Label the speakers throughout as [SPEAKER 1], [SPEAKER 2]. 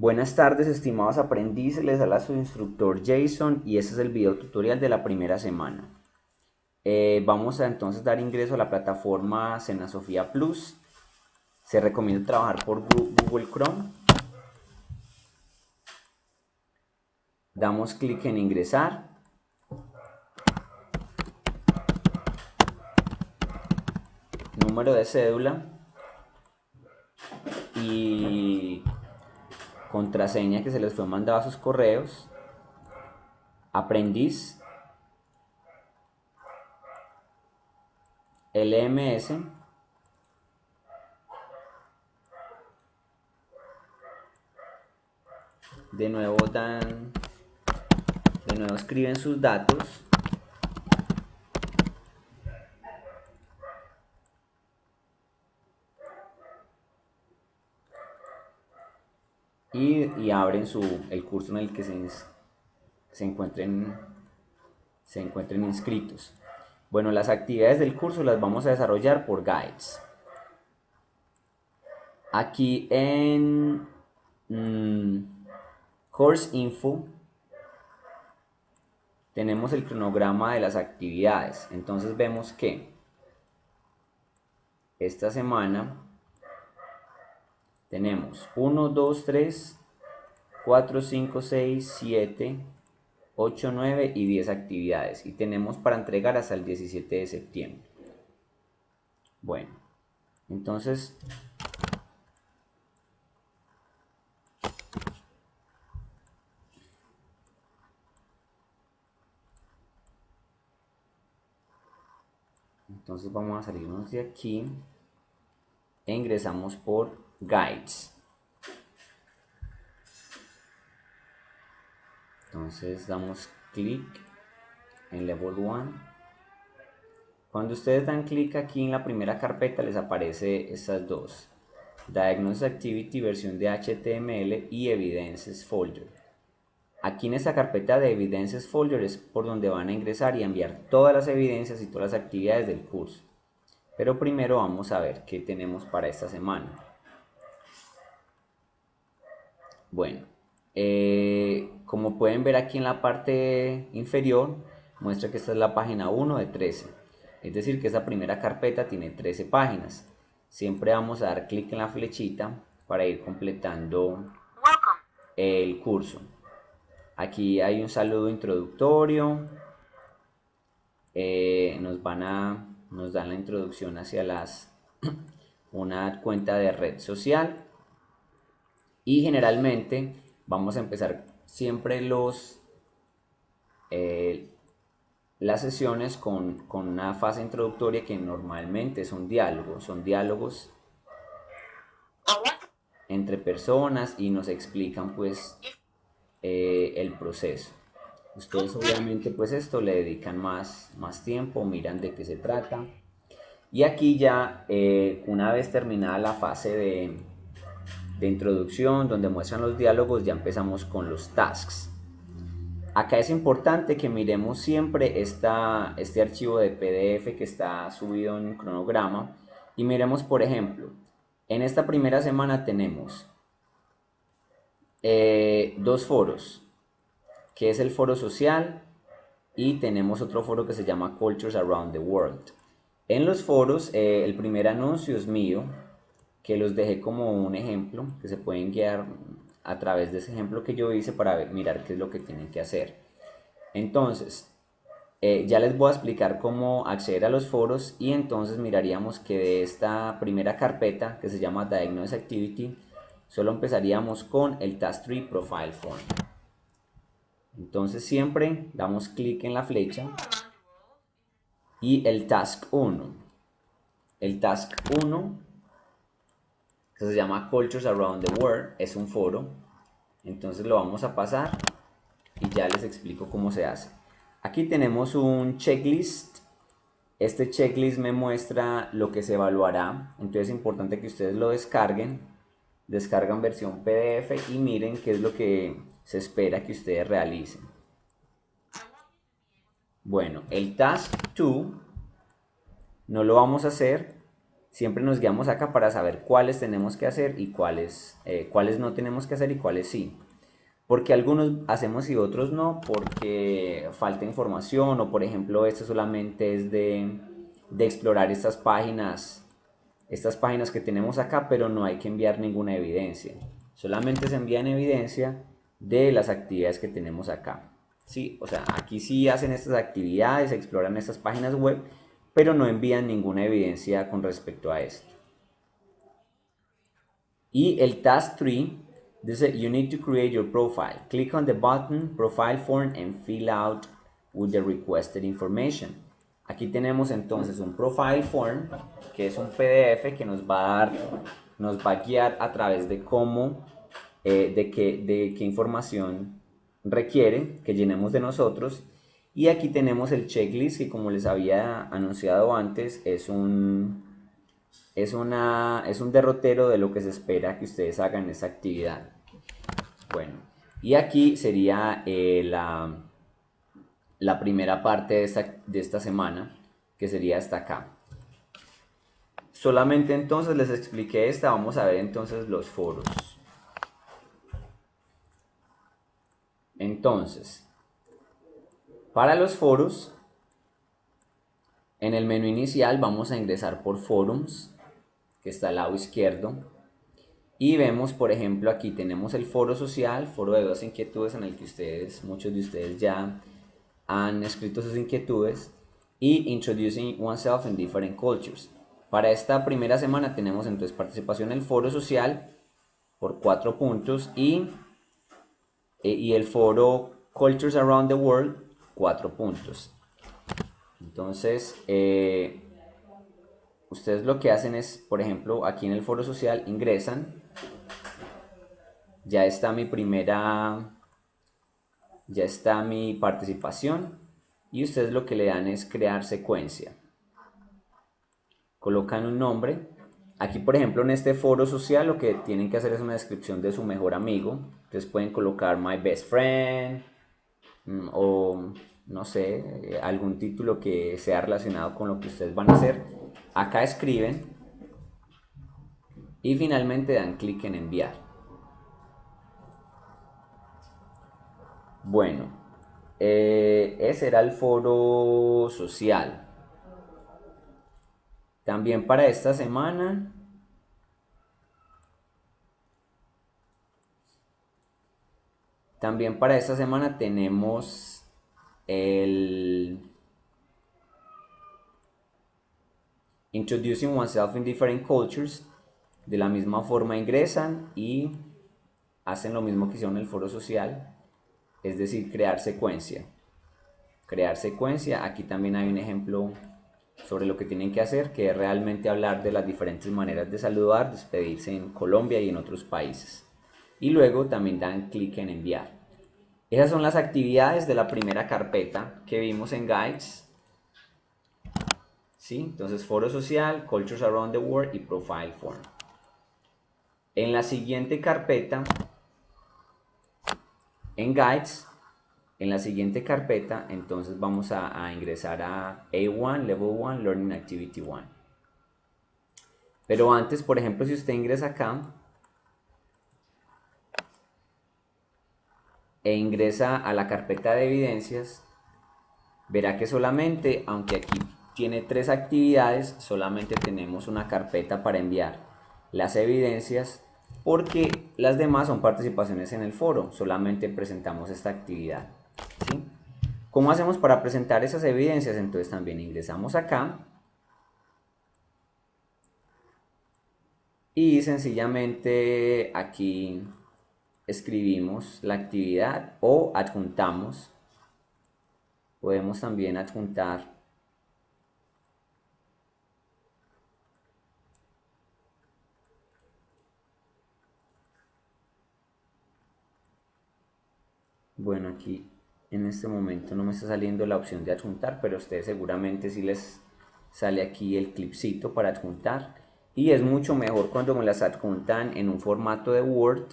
[SPEAKER 1] Buenas tardes, estimados aprendices, les habla su instructor Jason y este es el video tutorial de la primera semana. Vamos a entonces dar ingreso a la plataforma Senasofía Plus. Se recomienda trabajar por Google Chrome. Damos clic en ingresar. Número de cédula y contraseña que se les fue mandada a sus correos. Aprendiz, LMS, de nuevo escriben sus datos y abren el curso en el que se encuentren inscritos. Bueno, las actividades del curso las vamos a desarrollar por guides. Aquí en Course Info tenemos el cronograma de las actividades. Entonces vemos que esta semana tenemos 1, 2, 3, 4, 5, 6, 7, 8, 9 y 10 actividades. Y tenemos para entregar hasta el 17 de septiembre. Bueno, entonces vamos a salirnos de aquí e ingresamos por Guides. Entonces damos clic en Level 1. Cuando ustedes dan clic aquí en la primera carpeta les aparece estas dos: Diagnosis Activity versión de HTML y Evidences Folder. Aquí en esta carpeta de Evidences Folder es por donde van a ingresar y enviar todas las evidencias y todas las actividades del curso. Pero primero vamos a ver qué tenemos para esta semana. Bueno, como pueden ver aquí en la parte inferior, muestra que esta es la página 1 de 13. Es decir, que esta primera carpeta tiene 13 páginas. Siempre vamos a dar clic en la flechita para ir completando el curso. Aquí hay un saludo introductorio. Nos dan la introducción hacia una cuenta de red social. Y generalmente vamos a empezar siempre las sesiones con una fase introductoria que normalmente son diálogos entre personas y nos explican pues el proceso. Ustedes obviamente pues esto le dedican más tiempo, miran de qué se trata. Y aquí ya una vez terminada la fase de introducción donde muestran los diálogos, ya empezamos con los tasks. Acá es importante que miremos siempre este archivo de PDF que está subido en un cronograma y miremos, por ejemplo, en esta primera semana tenemos dos foros, que es el foro social y tenemos otro foro que se llama Cultures Around the World. En los foros, el primer anuncio es mío, que los dejé como un ejemplo, que se pueden guiar a través de ese ejemplo que yo hice para mirar qué es lo que tienen que hacer. Entonces, ya les voy a explicar cómo acceder a los foros y entonces miraríamos que de esta primera carpeta que se llama Diagnosis Activity, solo empezaríamos con el Task Tree Profile Form. Entonces siempre damos clic en la flecha y el Task 1. El Task 1, que se llama Cultures Around the World, es un foro. Entonces lo vamos a pasar y ya les explico cómo se hace. Aquí tenemos un checklist. Este checklist me muestra lo que se evaluará. Entonces es importante que ustedes lo descarguen. Descargan versión PDF y miren qué es lo que se espera que ustedes realicen. Bueno, el Task 2 no lo vamos a hacer siempre nos guiamos acá para saber cuáles tenemos que hacer y cuáles no tenemos que hacer y cuáles sí. Porque algunos hacemos y otros no, porque falta información o por ejemplo este solamente es de explorar estas páginas que tenemos acá, pero no hay que enviar ninguna evidencia. Solamente se envían evidencia de las actividades que tenemos acá. Sí, o sea, aquí sí hacen estas actividades, exploran estas páginas web, pero no envían ninguna evidencia con respecto a esto. Y el task 3 dice, you need to create your profile. Click on the button profile form and fill out with the requested information. Aquí tenemos entonces un profile form, que es un PDF que nos va a guiar a través de cómo, de qué información requiere que llenemos de nosotros. Y aquí tenemos el checklist que, como les había anunciado antes, es un derrotero de lo que se espera que ustedes hagan en esta actividad. Bueno, y aquí sería la primera parte de esta semana, que sería hasta acá. Solamente entonces les expliqué esta, vamos a ver entonces los foros. Entonces, para los foros, en el menú inicial vamos a ingresar por Forums, que está al lado izquierdo. Y vemos, por ejemplo, aquí tenemos el foro social, foro de dudas e inquietudes, en el que muchos de ustedes ya han escrito sus inquietudes, y Introducing Oneself in Different Cultures. Para esta primera semana tenemos entonces participación en el foro social por 4 puntos y el foro Cultures Around the World 4 puntos. Entonces, ustedes lo que hacen es, por ejemplo, aquí en el foro social ingresan. Ya está mi participación y ustedes lo que le dan es crear secuencia. Colocan un nombre. Aquí, por ejemplo, en este foro social lo que tienen que hacer es una descripción de su mejor amigo. Entonces pueden colocar my best friend o no sé, algún título que sea relacionado con lo que ustedes van a hacer. Acá escriben y finalmente dan clic en enviar. Bueno, ese era el foro social. También para esta semana tenemos el Introducing Oneself in Different Cultures. De la misma forma ingresan y hacen lo mismo que hicieron en el foro social, es decir, crear secuencia. Crear secuencia, aquí también hay un ejemplo sobre lo que tienen que hacer, que es realmente hablar de las diferentes maneras de saludar, despedirse en Colombia y en otros países. Y luego también dan clic en enviar. Esas son las actividades de la primera carpeta que vimos en Guides. ¿Sí? Entonces, foro social, Cultures Around the World y Profile Form. En la siguiente carpeta, en Guides, entonces vamos a ingresar a A1, Level 1, Learning Activity 1. Pero antes, por ejemplo, si usted ingresa acá e ingresa a la carpeta de evidencias, verá que solamente, aunque aquí tiene 3 actividades, solamente tenemos una carpeta para enviar las evidencias, porque las demás son participaciones en el foro, solamente presentamos esta actividad. ¿Sí? ¿Cómo hacemos para presentar esas evidencias? Entonces también ingresamos acá y sencillamente aquí escribimos la actividad o adjuntamos. Podemos también adjuntar bueno, aquí en este momento no me está saliendo la opción de adjuntar, pero a ustedes seguramente sí les sale aquí el clipcito para adjuntar, y es mucho mejor cuando me las adjuntan en un formato de Word,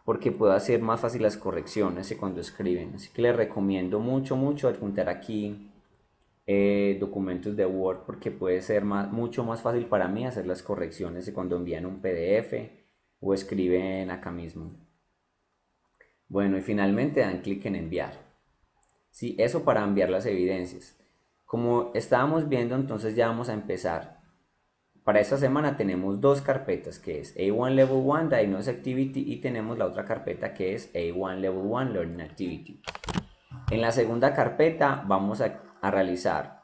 [SPEAKER 1] porque puedo hacer más fácil las correcciones que cuando escriben. Así que les recomiendo mucho adjuntar aquí documentos de Word porque puede ser mucho más fácil para mí hacer las correcciones de cuando envían un PDF o escriben acá mismo. Bueno, y finalmente dan clic en enviar. Sí, eso para enviar las evidencias. Como estábamos viendo, entonces ya vamos a empezar. Para esta semana tenemos dos carpetas, que es A1 Level 1 Diagnosis Activity, y tenemos la otra carpeta que es A1 Level 1 Learning Activity. En la segunda carpeta vamos a realizar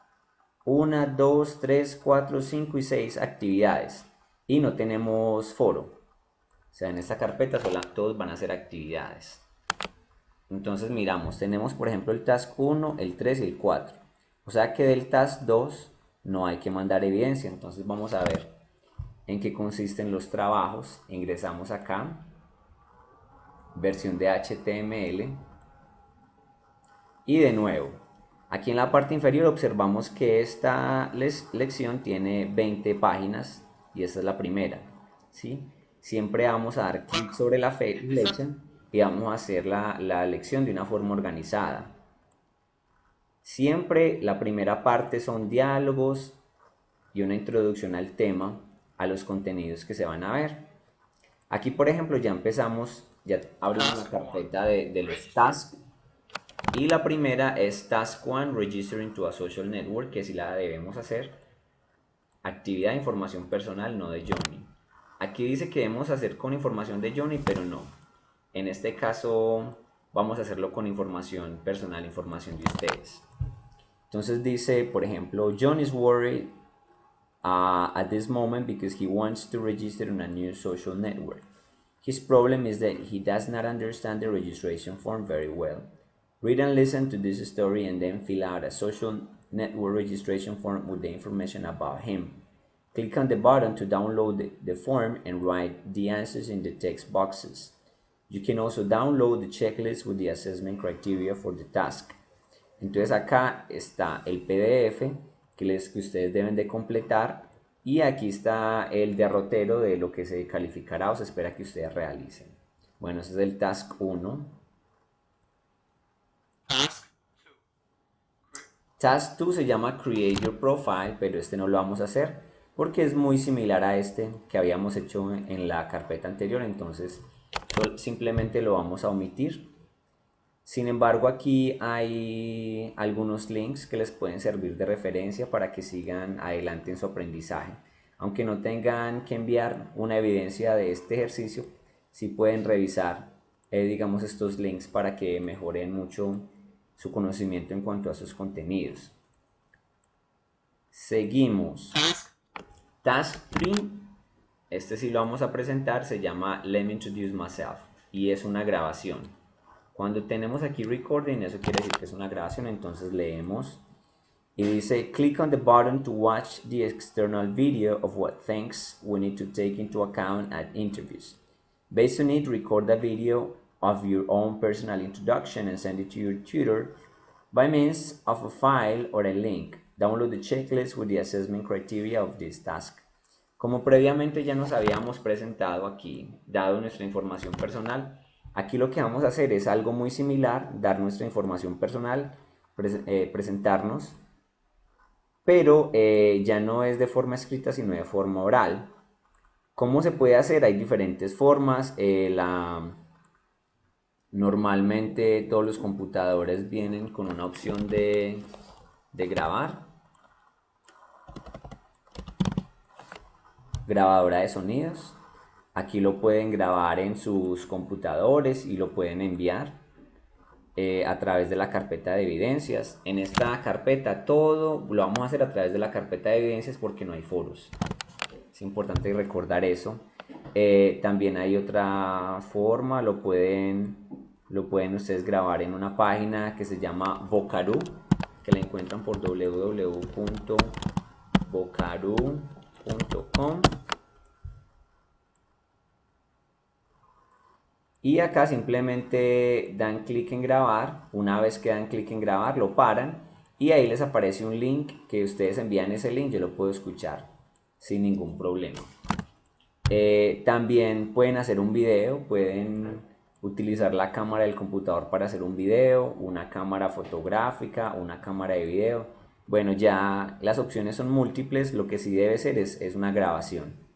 [SPEAKER 1] 1, 2, 3, 4, 5 y 6 actividades y no tenemos foro. O sea, en esta carpeta todos van a ser actividades. Entonces miramos, tenemos por ejemplo el task 1, el 3 y el 4. O sea que del task 2 no hay que mandar evidencia. Entonces vamos a ver en qué consisten los trabajos. Ingresamos acá, versión de HTML. Y de nuevo, aquí en la parte inferior observamos que esta lección tiene 20 páginas y esta es la primera, ¿sí? Siempre vamos a dar clic sobre la flecha y vamos a hacer la lección de una forma organizada. Siempre la primera parte son diálogos y una introducción al tema, a los contenidos que se van a ver. Aquí, por ejemplo, ya empezamos, ya abrimos la carpeta de los tasks. Y la primera es Task 1, Registering to a Social Network, que sí la debemos hacer. Actividad de información personal, no de Johnny. Aquí dice que debemos hacer con información de Johnny, pero no. En este caso vamos a hacerlo con información personal, información de ustedes. Entonces dice, por ejemplo, John is worried at this moment because he wants to register on a new social network. His problem is that he does not understand the registration form very well. Read and listen to this story and then fill out a social network registration form with the information about him. Click on the button to download the form and write the answers in the text boxes. You can also download the checklist with the assessment criteria for the task. Entonces acá está el PDF que ustedes deben de completar y aquí está el derrotero de lo que se calificará o se espera que ustedes realicen. Bueno, ese es el task 1. Task 2 se llama Create Your Profile, pero este no lo vamos a hacer porque es muy similar a este que habíamos hecho en la carpeta anterior, entonces simplemente lo vamos a omitir. Sin embargo, aquí hay algunos links que les pueden servir de referencia para que sigan adelante en su aprendizaje. Aunque no tengan que enviar una evidencia de este ejercicio, sí pueden revisar, digamos, estos links para que mejoren mucho su conocimiento en cuanto a sus contenidos. Seguimos. Task 3, este sí lo vamos a presentar, se llama Let me introduce myself y es una grabación. Cuando tenemos aquí recording, eso quiere decir que es una grabación, entonces leemos y dice click on the button to watch the external video of what things we need to take into account at interviews. Based on it, record a video of your own personal introduction and send it to your tutor by means of a file or a link. Download the checklist with the assessment criteria of this task. Como previamente ya nos habíamos presentado aquí, dado nuestra información personal, aquí lo que vamos a hacer es algo muy similar, dar nuestra información personal, presentarnos, pero ya no es de forma escrita sino de forma oral. ¿Cómo se puede hacer? Hay diferentes formas. Normalmente todos los computadores vienen con una opción de grabar, grabadora de sonidos. Aquí lo pueden grabar en sus computadores y lo pueden enviar a través de la carpeta de evidencias. En esta carpeta todo lo vamos a hacer a través de la carpeta de evidencias porque no hay foros. Es importante recordar eso. También hay otra forma, lo pueden ustedes grabar en una página que se llama Vocaroo, que la encuentran por www.vocaroo.com. Y acá simplemente dan clic en grabar. Una vez que dan clic en grabar, lo paran y ahí les aparece un link que ustedes envían ese link, yo lo puedo escuchar sin ningún problema. También pueden hacer un video, pueden utilizar la cámara del computador para hacer un video, una cámara fotográfica, una cámara de video. Bueno, ya las opciones son múltiples, lo que sí debe ser es una grabación.